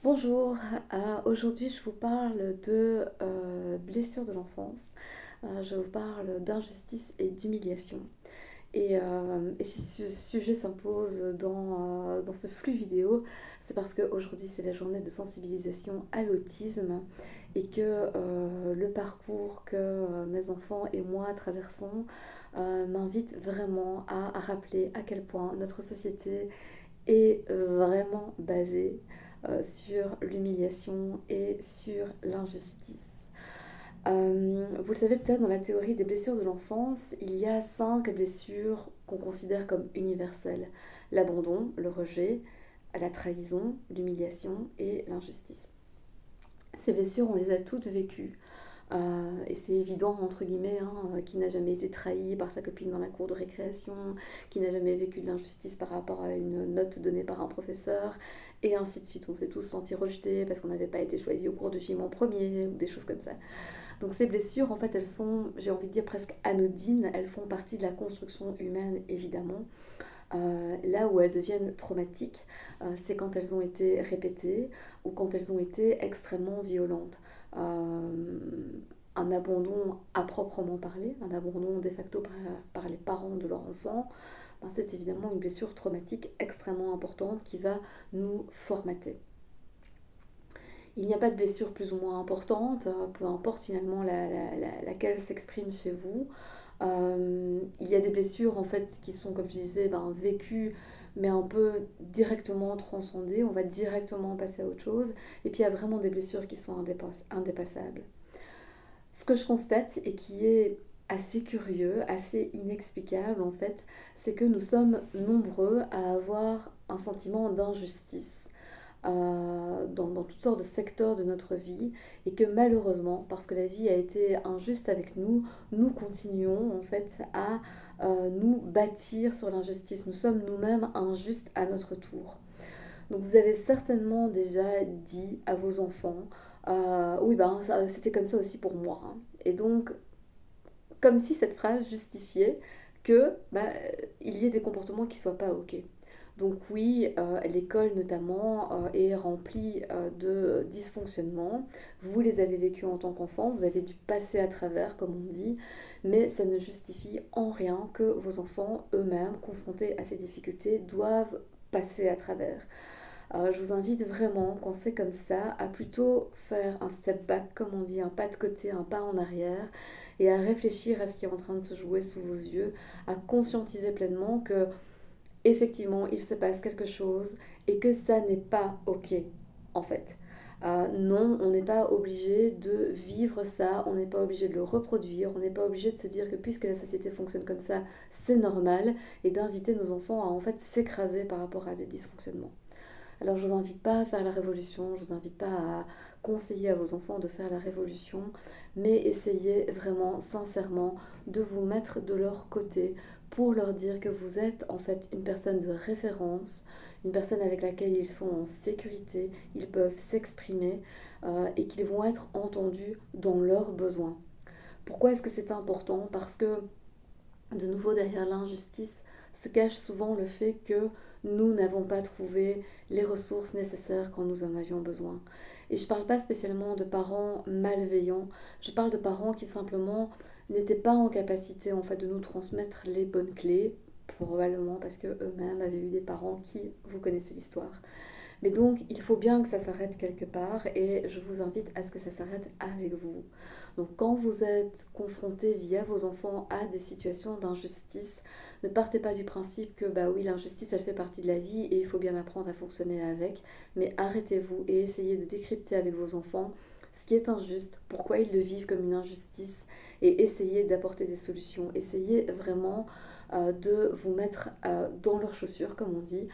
Bonjour, aujourd'hui je vous parle de blessures de l'enfance. Je vous parle d'injustice et d'humiliation. Et si ce sujet s'impose dans ce flux vidéo, c'est parce qu'aujourd'hui c'est la journée de sensibilisation à l'autisme et que le parcours que mes enfants et moi traversons m'invite vraiment à rappeler à quel point notre société est vraiment basée sur l'humiliation et sur l'injustice. Vous le savez peut-être, dans la théorie des blessures de l'enfance, il y a 5 blessures qu'on considère comme universelles. L'abandon, le rejet, la trahison, l'humiliation et l'injustice. Ces blessures, on les a toutes vécues. Et c'est évident, entre guillemets, hein, qui n'a jamais été trahi par sa copine dans la cour de récréation, qui n'a jamais vécu de l'injustice par rapport à une note donnée par un professeur, et ainsi de suite. On s'est tous sentis rejetés parce qu'on n'avait pas été choisis au cours de gym en premier, ou des choses comme ça. Donc ces blessures, en fait, elles sont, j'ai envie de dire, presque anodines. Elles font partie de la construction humaine, évidemment. Là où elles deviennent traumatiques, c'est quand elles ont été répétées ou quand elles ont été extrêmement violentes. Un abandon à proprement parler, un abandon de facto par les parents de leur enfant, ben c'est évidemment une blessure traumatique extrêmement importante qui va nous formater. Il n'y a pas de blessure plus ou moins importante, peu importe finalement laquelle s'exprime chez vous. Il y a des blessures en fait qui sont, comme je disais, vécues mais un peu directement transcendées, on va directement passer à autre chose. Et puis il y a vraiment des blessures qui sont indépassables. Ce que je constate et qui est assez curieux, assez inexplicable en fait, c'est que nous sommes nombreux à avoir un sentiment d'injustice dans toutes sortes de secteurs de notre vie et que malheureusement, parce que la vie a été injuste avec nous, nous continuons en fait à nous bâtir sur l'injustice. Nous sommes nous-mêmes injustes à notre tour. Donc vous avez certainement déjà dit à vos enfants, oui ben c'était comme ça aussi pour moi, hein. Et donc comme si cette phrase justifiait que il y ait des comportements qui soient pas ok. Donc oui, l'école notamment est remplie de dysfonctionnements. Vous les avez vécus en tant qu'enfant, vous avez dû passer à travers, comme on dit, mais ça ne justifie en rien que vos enfants eux-mêmes, confrontés à ces difficultés, doivent passer à travers. Je vous invite vraiment, quand c'est comme ça, à plutôt faire un step back, comme on dit, un pas de côté, un pas en arrière, et à réfléchir à ce qui est en train de se jouer sous vos yeux, à conscientiser pleinement que effectivement il se passe quelque chose et que ça n'est pas ok en fait. Non, on n'est pas obligé de vivre ça, on n'est pas obligé de le reproduire, on n'est pas obligé de se dire que puisque la société fonctionne comme ça, c'est normal, et d'inviter nos enfants à en fait s'écraser par rapport à des dysfonctionnements. Alors je ne vous invite pas à faire la révolution, je ne vous invite pas à conseiller à vos enfants de faire la révolution, mais essayez vraiment sincèrement de vous mettre de leur côté pour leur dire que vous êtes en fait une personne de référence, une personne avec laquelle ils sont en sécurité, ils peuvent s'exprimer et qu'ils vont être entendus dans leurs besoins. Pourquoi est-ce que c'est important? Parce que de nouveau, derrière l'injustice se cache souvent le fait que nous n'avons pas trouvé les ressources nécessaires quand nous en avions besoin. Et je ne parle pas spécialement de parents malveillants, je parle de parents qui simplement n'étaient pas en capacité en fait de nous transmettre les bonnes clés, probablement parce que eux-mêmes avaient eu des parents qui, vous connaissez l'histoire. Mais donc, il faut bien que ça s'arrête quelque part et je vous invite à ce que ça s'arrête avec vous. Donc, quand vous êtes confronté via vos enfants à des situations d'injustice, ne partez pas du principe que, bah oui, l'injustice, elle fait partie de la vie et il faut bien apprendre à fonctionner avec, mais arrêtez-vous et essayez de décrypter avec vos enfants ce qui est injuste, pourquoi ils le vivent comme une injustice et essayez d'apporter des solutions. Essayez vraiment de vous mettre dans leurs chaussures, comme on dit,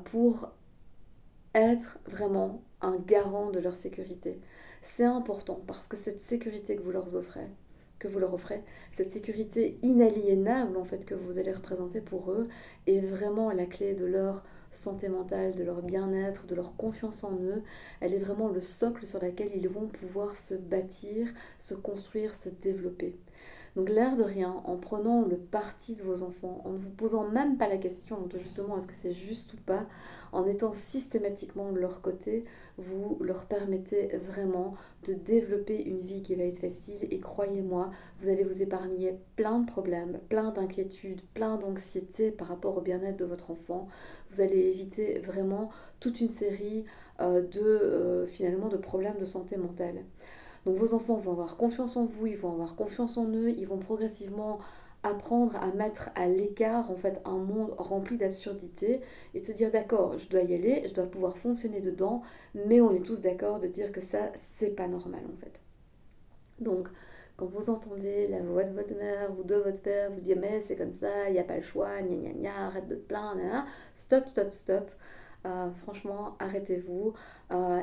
pour être vraiment un garant de leur sécurité. C'est important parce que cette sécurité que vous leur offrez, cette sécurité inaliénable en fait que vous allez représenter pour eux, est vraiment la clé de leur santé mentale, de leur bien-être, de leur confiance en eux. Elle est vraiment le socle sur lequel ils vont pouvoir se bâtir, se construire, se développer. Donc l'air de rien, en prenant le parti de vos enfants, en ne vous posant même pas la question de justement est-ce que c'est juste ou pas, en étant systématiquement de leur côté, vous leur permettez vraiment de développer une vie qui va être facile. Et croyez-moi, vous allez vous épargner plein de problèmes, plein d'inquiétudes, plein d'anxiété par rapport au bien-être de votre enfant. Vous allez éviter vraiment toute une série finalement de problèmes de santé mentale. Donc vos enfants vont avoir confiance en vous, ils vont avoir confiance en eux, ils vont progressivement apprendre à mettre à l'écart en fait un monde rempli d'absurdités et de se dire d'accord, je dois y aller, je dois pouvoir fonctionner dedans, mais on est tous d'accord de dire que ça c'est pas normal en fait. Donc quand vous entendez la voix de votre mère ou de votre père vous dire mais c'est comme ça, il n'y a pas le choix, gna gna gna, arrête de te plaindre, stop, stop, stop. Franchement, arrêtez-vous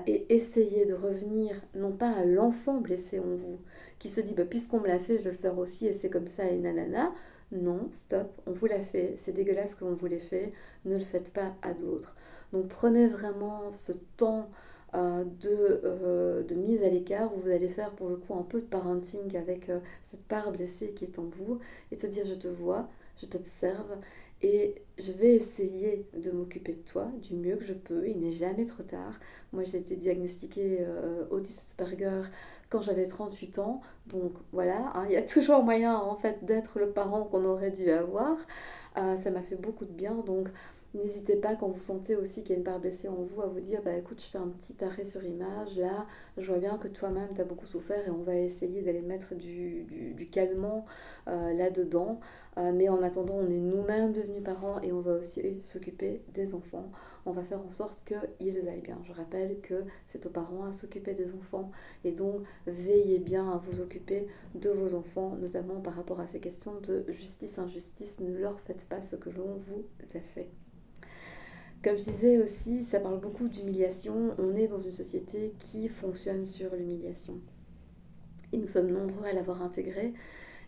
et essayez de revenir, non pas à l'enfant blessé en vous, qui se dit bah, puisqu'on me l'a fait, je vais le faire aussi et c'est comme ça et nanana. Non, stop, on vous l'a fait, c'est dégueulasse qu'on vous l'ait fait, ne le faites pas à d'autres. Donc prenez vraiment ce temps de mise à l'écart où vous allez faire pour le coup un peu de parenting avec cette part blessée qui est en vous et de se dire je te vois, je t'observe et je vais essayer de m'occuper de toi du mieux que je peux. Il n'est jamais trop tard. Moi, j'ai été diagnostiquée autiste Asperger quand j'avais 38 ans. Donc voilà, hein, il y a toujours moyen en fait d'être le parent qu'on aurait dû avoir. Ça m'a fait beaucoup de bien. Donc n'hésitez pas quand vous sentez aussi qu'il y a une part blessée en vous à vous dire bah écoute, je fais un petit arrêt sur image. Là, je vois bien que toi-même tu as beaucoup souffert et on va essayer d'aller mettre du calmant là-dedans. Mais en attendant, on est nous-mêmes devenus parents et on va aussi s'occuper des enfants. On va faire en sorte qu'ils aillent bien. Je rappelle que c'est aux parents à s'occuper des enfants et donc veillez bien à vous occuper de vos enfants, notamment par rapport à ces questions de justice, injustice. Ne leur faites pas ce que l'on vous a fait. Comme je disais aussi, ça parle beaucoup d'humiliation. On est dans une société qui fonctionne sur l'humiliation. Et nous sommes nombreux à l'avoir intégré.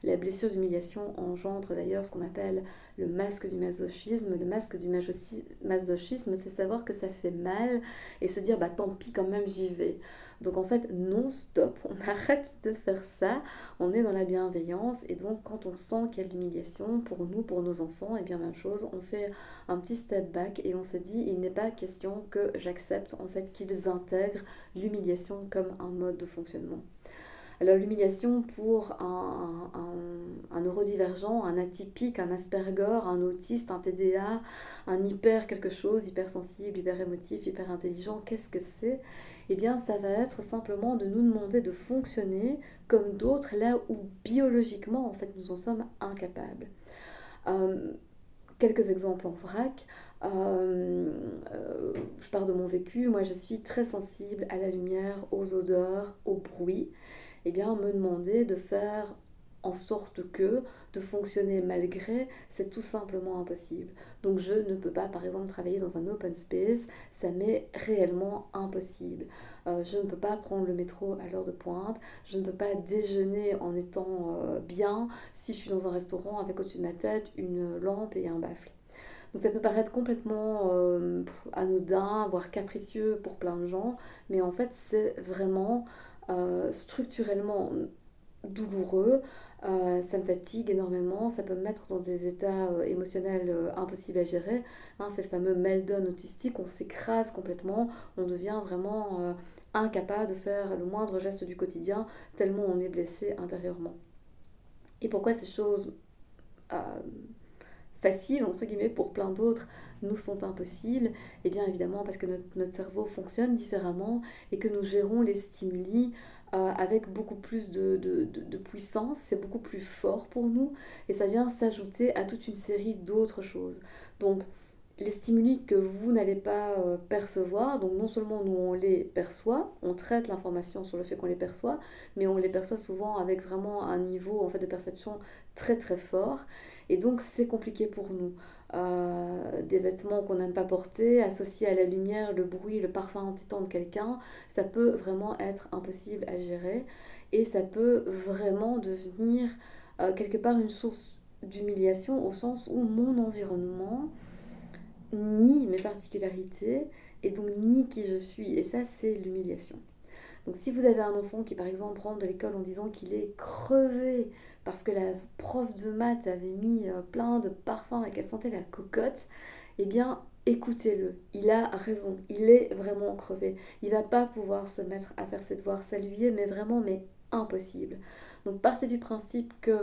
La blessure d'humiliation engendre d'ailleurs ce qu'on appelle le masque du masochisme. Le masque du masochisme, c'est savoir que ça fait mal et se dire bah tant pis quand même j'y vais. Donc en fait non stop, on arrête de faire ça, on est dans la bienveillance et donc quand on sent qu'il y a de l'humiliation pour nous, pour nos enfants, et bien même chose, on fait un petit step back et on se dit il n'est pas question que j'accepte en fait qu'ils intègrent l'humiliation comme un mode de fonctionnement. Alors l'humiliation pour un neurodivergent, un atypique, un Asperger, un autiste, un TDA, un hyper quelque chose, hypersensible, hyper émotif, hyper intelligent, qu'est-ce que c'est? Eh bien ça va être simplement de nous demander de fonctionner comme d'autres là où biologiquement en fait nous en sommes incapables. Euh, Quelques exemples en vrac. Je pars de mon vécu, moi je suis très sensible à la lumière, aux odeurs, au bruit. Eh bien, me demander de faire en sorte que, de fonctionner malgré, c'est tout simplement impossible. Donc je ne peux pas, par exemple, travailler dans un open space, ça m'est réellement impossible. Je ne peux pas prendre le métro à l'heure de pointe, je ne peux pas déjeuner en étant bien si je suis dans un restaurant avec au-dessus de ma tête une lampe et un baffle. Donc ça peut paraître complètement anodin, voire capricieux pour plein de gens, mais en fait c'est vraiment structurellement douloureux, ça me fatigue énormément, ça peut me mettre dans des états émotionnels impossibles à gérer. Hein, c'est le fameux meltdown autistique, on s'écrase complètement, on devient vraiment incapable de faire le moindre geste du quotidien, tellement on est blessé intérieurement. Et pourquoi ces choses euh, faciles, entre guillemets, pour plein d'autres, nous sont impossibles? Eh bien évidemment parce que notre cerveau fonctionne différemment et que nous gérons les stimuli avec beaucoup plus de puissance, c'est beaucoup plus fort pour nous et ça vient s'ajouter à toute une série d'autres choses. Donc les stimuli que vous n'allez pas percevoir, donc non seulement nous on les perçoit, on traite l'information sur le fait qu'on les perçoit, mais on les perçoit souvent avec vraiment un niveau en fait de perception très très fort, et donc c'est compliqué pour nous. Des vêtements qu'on n'aime pas porter, associés à la lumière, le bruit, le parfum entêtant de quelqu'un, ça peut vraiment être impossible à gérer, et ça peut vraiment devenir quelque part une source d'humiliation au sens où mon environnement nie mes particularités et donc nie qui je suis. Et ça, c'est l'humiliation. Donc si vous avez un enfant qui par exemple rentre de l'école en disant qu'il est crevé parce que la prof de maths avait mis plein de parfums et qu'elle sentait la cocotte, eh bien écoutez-le, il a raison, il est vraiment crevé. Il va pas pouvoir se mettre à faire ses devoirs, ça lui est mais vraiment mais impossible. Donc partez du principe que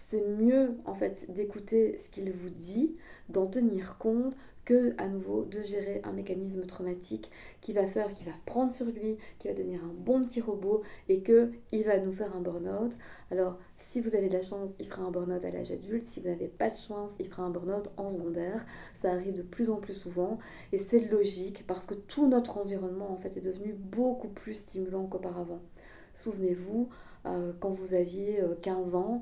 c'est mieux en fait d'écouter ce qu'il vous dit, d'en tenir compte, que à nouveau de gérer un mécanisme traumatique qui va faire, qui va prendre sur lui, qui va devenir un bon petit robot et que il va nous faire un burn-out. Alors si vous avez de la chance, il fera un burn-out à l'âge adulte. Si vous n'avez pas de chance, il fera un burn-out en secondaire. Ça arrive de plus en plus souvent et c'est logique parce que tout notre environnement en fait est devenu beaucoup plus stimulant qu'auparavant. Souvenez-vous, quand vous aviez 15 ans,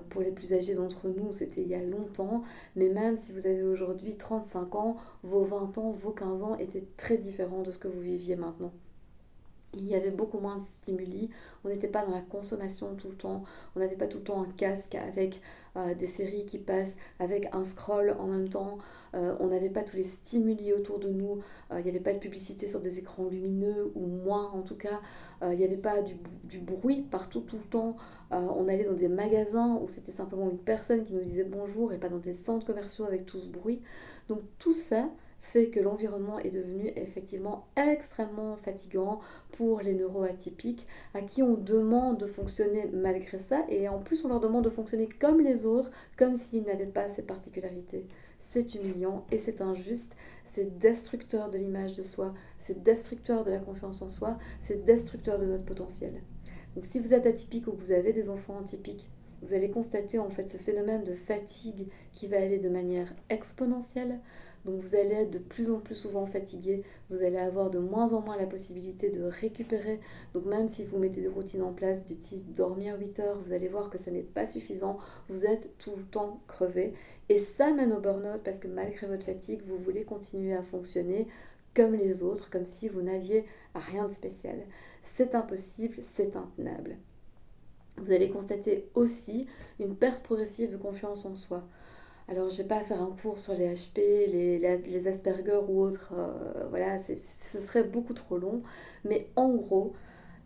pour les plus âgés d'entre nous, c'était il y a longtemps, mais même si vous avez aujourd'hui 35 ans, vos 20 ans, vos 15 ans étaient très différents de ce que vous viviez maintenant. Il y avait beaucoup moins de stimuli, on n'était pas dans la consommation tout le temps, on n'avait pas tout le temps un casque avec des séries qui passent, avec un scroll en même temps, on n'avait pas tous les stimuli autour de nous, il n'y avait pas de publicité sur des écrans lumineux, ou moins en tout cas, il n'y avait pas du bruit partout tout le temps, on allait dans des magasins où c'était simplement une personne qui nous disait bonjour et pas dans des centres commerciaux avec tout ce bruit. Donc tout ça fait que l'environnement est devenu effectivement extrêmement fatigant pour les neuroatypiques à qui on demande de fonctionner malgré ça et en plus on leur demande de fonctionner comme les autres, comme s'ils n'avaient pas ces particularités. C'est humiliant et c'est injuste, c'est destructeur de l'image de soi, c'est destructeur de la confiance en soi, c'est destructeur de notre potentiel. Donc si vous êtes atypique ou que vous avez des enfants atypiques, vous allez constater en fait ce phénomène de fatigue qui va aller de manière exponentielle. Donc vous allez être de plus en plus souvent fatigué, vous allez avoir de moins en moins la possibilité de récupérer. Donc même si vous mettez des routines en place du type dormir 8 heures, vous allez voir que ça n'est pas suffisant, vous êtes tout le temps crevé. Et ça mène au burn-out parce que malgré votre fatigue, vous voulez continuer à fonctionner comme les autres, comme si vous n'aviez rien de spécial. C'est impossible, c'est intenable. Vous allez constater aussi une perte progressive de confiance en soi. Alors, je ne vais pas faire un cours sur les HP, les Asperger ou autres, voilà, ce serait beaucoup trop long. Mais en gros,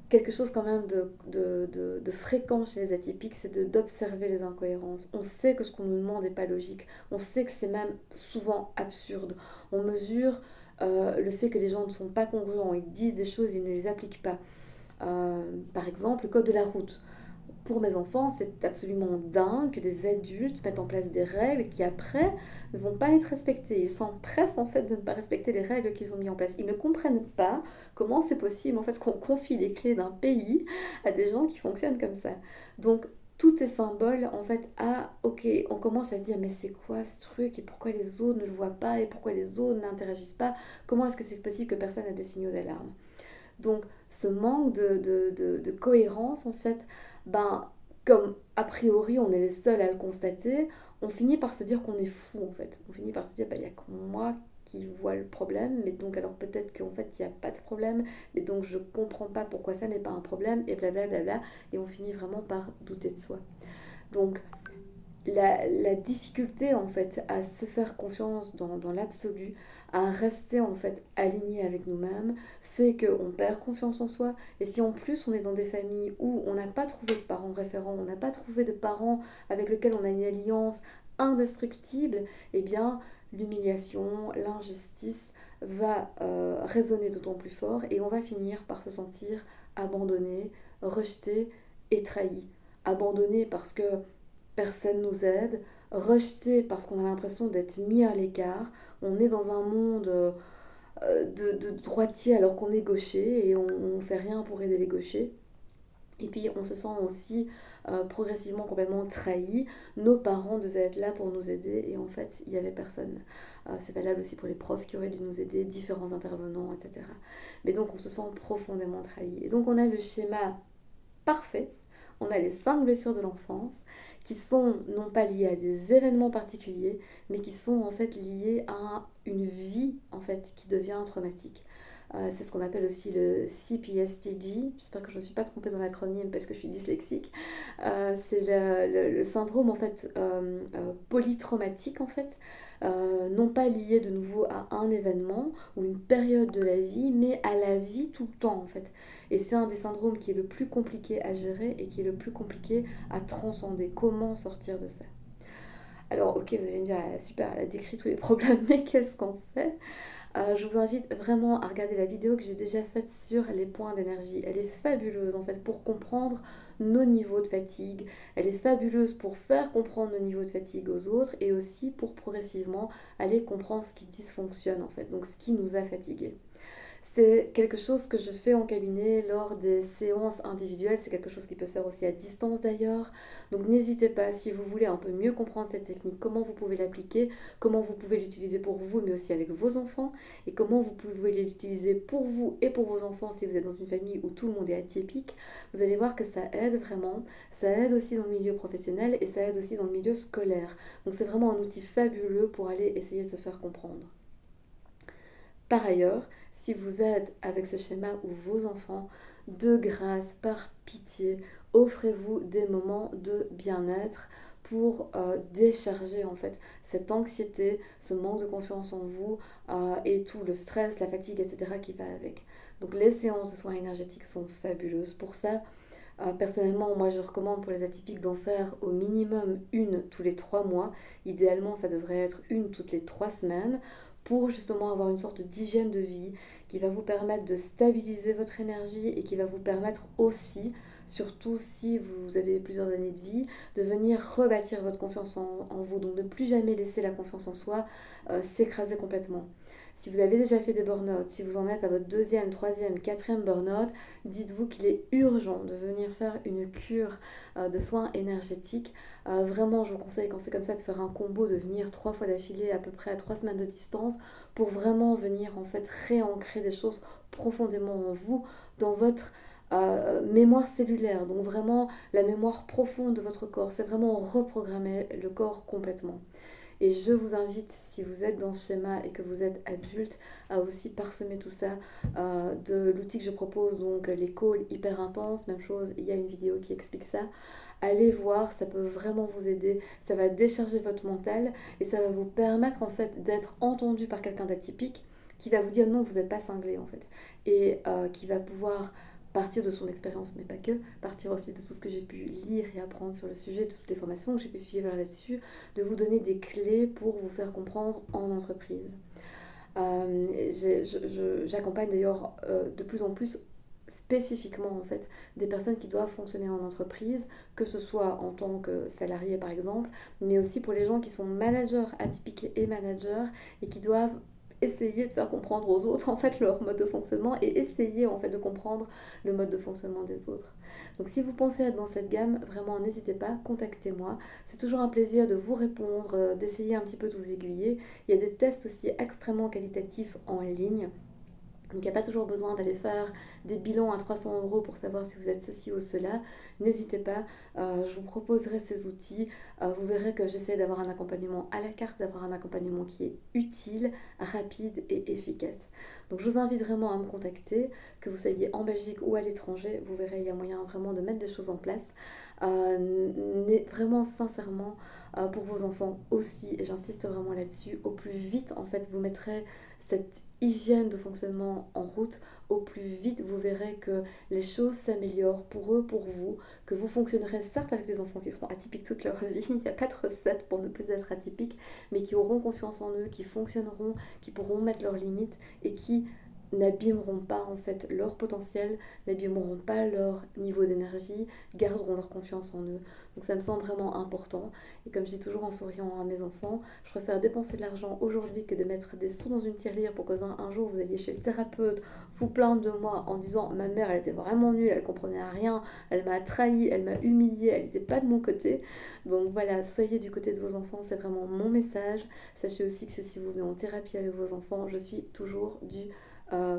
quelque chose quand même de fréquent chez les atypiques, c'est d'observer les incohérences. On sait que ce qu'on nous demande n'est pas logique. On sait que c'est même souvent absurde. On mesure le fait que les gens ne sont pas congruents. Ils disent des choses, ils ne les appliquent pas. Par exemple, le code de la route. Pour mes enfants, c'est absolument dingue que des adultes mettent en place des règles qui après ne vont pas être respectées. Ils s'empressent en fait de ne pas respecter les règles qu'ils ont mis en place. Ils ne comprennent pas comment c'est possible en fait qu'on confie les clés d'un pays à des gens qui fonctionnent comme ça. Donc tout est symbole en fait à ok, on commence à se dire mais c'est quoi ce truc et pourquoi les autres ne le voient pas et pourquoi les autres n'interagissent pas. Comment est-ce que c'est possible que personne n'a des signaux d'alarme. Donc ce manque de cohérence, en fait, ben, comme a priori on est les seuls à le constater, on finit par se dire qu'on est fou en fait. On finit par se dire, il n'y a que moi qui vois le problème, mais donc alors peut-être qu'en fait il n'y a pas de problème, mais donc je ne comprends pas pourquoi ça n'est pas un problème, et blablabla, et on finit vraiment par douter de soi. Donc la difficulté en fait à se faire confiance dans l'absolu, à rester en fait aligné avec nous-mêmes, fait qu'on perd confiance en soi. Et si en plus on est dans des familles où on n'a pas trouvé de parents référents, on n'a pas trouvé de parents avec lesquels on a une alliance indestructible, eh bien l'humiliation, l'injustice va résonner d'autant plus fort et on va finir par se sentir abandonné, rejeté et trahi. Abandonné parce que personne nous aide, rejeté parce qu'on a l'impression d'être mis à l'écart, on est dans un monde de droitier alors qu'on est gaucher et on ne fait rien pour aider les gauchers. Et puis on se sent aussi progressivement complètement trahi. Nos parents devaient être là pour nous aider et en fait il n'y avait personne. C'est valable aussi pour les profs qui auraient dû nous aider, différents intervenants, etc. Mais donc on se sent profondément trahi. Et donc on a le schéma parfait. On a les 5 blessures de l'enfance qui sont non pas liées à des événements particuliers, mais qui sont en fait liées à une vie en fait qui devient traumatique. C'est ce qu'on appelle aussi le CPSTD. J'espère que je ne me suis pas trompée dans l'acronyme parce que je suis dyslexique. C'est le syndrome en fait polytraumatique en fait, non pas lié de nouveau à un événement ou une période de la vie, mais à la vie tout le temps en fait. Et c'est un des syndromes qui est le plus compliqué à gérer et qui est le plus compliqué à transcender. Comment sortir de ça? Alors ok, vous allez me dire, ah, super, elle a décrit tous les problèmes, mais qu'est-ce qu'on fait? Je vous invite vraiment à regarder la vidéo que j'ai déjà faite sur les points d'énergie. Elle est fabuleuse en fait pour comprendre nos niveaux de fatigue. Elle est fabuleuse pour faire comprendre nos niveaux de fatigue aux autres et aussi pour progressivement aller comprendre ce qui dysfonctionne en fait, donc ce qui nous a fatigués. C'est quelque chose que je fais en cabinet lors des séances individuelles. C'est quelque chose qui peut se faire aussi à distance d'ailleurs. Donc n'hésitez pas, si vous voulez un peu mieux comprendre cette technique, comment vous pouvez l'appliquer, comment vous pouvez l'utiliser pour vous, mais aussi avec vos enfants, et comment vous pouvez l'utiliser pour vous et pour vos enfants si vous êtes dans une famille où tout le monde est atypique. Vous allez voir que ça aide vraiment. Ça aide aussi dans le milieu professionnel et ça aide aussi dans le milieu scolaire. Donc c'est vraiment un outil fabuleux pour aller essayer de se faire comprendre. Par ailleurs, si vous êtes avec ce schéma ou vos enfants, de grâce, par pitié, offrez-vous des moments de bien-être pour décharger en fait cette anxiété, ce manque de confiance en vous et tout le stress, la fatigue, etc. qui va avec. Donc les séances de soins énergétiques sont fabuleuses. Pour ça, personnellement, moi je recommande pour les atypiques d'en faire au minimum une tous les 3 mois. Idéalement, ça devrait être une toutes les 3 semaines pour justement avoir une sorte d'hygiène de vie qui va vous permettre de stabiliser votre énergie et qui va vous permettre aussi, surtout si vous avez plusieurs années de vie, de venir rebâtir votre confiance en vous. Donc ne plus jamais laisser la confiance en soi s'écraser complètement. Si vous avez déjà fait des burn-out, si vous en êtes à votre deuxième, troisième, quatrième burn-out, dites-vous qu'il est urgent de venir faire une cure de soins énergétiques. Vraiment, je vous conseille quand c'est comme ça de faire un combo, de venir 3 fois d'affilée à peu près à 3 semaines de distance pour vraiment venir en fait réancrer des choses profondément en vous, dans votre mémoire cellulaire, donc vraiment la mémoire profonde de votre corps. C'est vraiment reprogrammer le corps complètement. Et je vous invite, si vous êtes dans ce schéma et que vous êtes adulte, à aussi parsemer tout ça de l'outil que je propose, donc les calls hyper intenses. Même chose, il y a une vidéo qui explique ça. Allez voir, ça peut vraiment vous aider. Ça va décharger votre mental et ça va vous permettre en fait d'être entendu par quelqu'un d'atypique qui va vous dire non, vous n'êtes pas cinglé en fait. Et qui va pouvoir partir de son expérience, mais pas que, partir aussi de tout ce que j'ai pu lire et apprendre sur le sujet, de toutes les formations que j'ai pu suivre là-dessus, de vous donner des clés pour vous faire comprendre en entreprise. J'accompagne d'ailleurs de plus en plus spécifiquement en fait des personnes qui doivent fonctionner en entreprise, que ce soit en tant que salarié par exemple, mais aussi pour les gens qui sont managers atypiques et managers et qui doivent essayer de faire comprendre aux autres en fait leur mode de fonctionnement et essayer en fait de comprendre le mode de fonctionnement des autres. Donc si vous pensez être dans cette gamme, vraiment n'hésitez pas, contactez-moi. C'est toujours un plaisir de vous répondre, d'essayer un petit peu de vous aiguiller. Il y a des tests aussi extrêmement qualitatifs en ligne. Donc il n'y a pas toujours besoin d'aller faire des bilans à 300 € pour savoir si vous êtes ceci ou cela. N'hésitez pas, je vous proposerai ces outils. Vous verrez que j'essaie d'avoir un accompagnement à la carte, d'avoir un accompagnement qui est utile, rapide et efficace. Donc je vous invite vraiment à me contacter, que vous soyez en Belgique ou à l'étranger. Vous verrez, il y a moyen vraiment de mettre des choses en place. Vraiment sincèrement, pour vos enfants aussi, et j'insiste vraiment là-dessus, au plus vite en fait vous mettrez cette hygiène de fonctionnement en route, au plus vite vous verrez que les choses s'améliorent pour eux, pour vous, que vous fonctionnerez certes avec des enfants qui seront atypiques toute leur vie, il n'y a pas de recette pour ne plus être atypiques, mais qui auront confiance en eux, qui fonctionneront, qui pourront mettre leurs limites et qui n'abîmeront pas en fait leur potentiel, n'abîmeront pas leur niveau d'énergie, garderont leur confiance en eux. Donc ça me semble vraiment important. Et comme je dis toujours en souriant à mes enfants, je préfère dépenser de l'argent aujourd'hui que de mettre des sous dans une tirelire pour qu'un jour vous alliez chez le thérapeute vous plaindre de moi en disant ma mère elle était vraiment nulle, elle comprenait rien, elle m'a trahi, elle m'a humiliée, elle n'était pas de mon côté. Donc voilà, soyez du côté de vos enfants, c'est vraiment mon message. Sachez aussi que si vous venez en thérapie avec vos enfants, je suis toujours du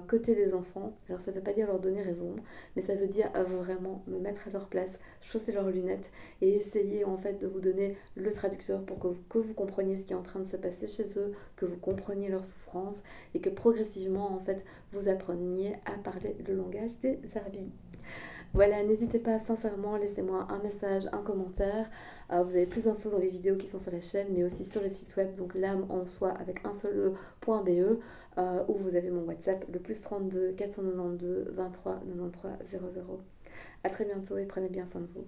côté des enfants. Alors ça ne veut pas dire leur donner raison, mais ça veut dire vraiment me mettre à leur place, chausser leurs lunettes et essayer en fait de vous donner le traducteur pour que vous compreniez ce qui est en train de se passer chez eux, que vous compreniez leur souffrance et que progressivement en fait vous appreniez à parler le langage des arbis. Voilà, n'hésitez pas, sincèrement, laissez-moi un message, un commentaire. Vous avez plus d'infos dans les vidéos qui sont sur la chaîne, mais aussi sur le site web, donc l'âme en soi avec un seul e.be, où vous avez mon WhatsApp, le plus 32 492 23 93 00. A très bientôt et prenez bien soin de vous.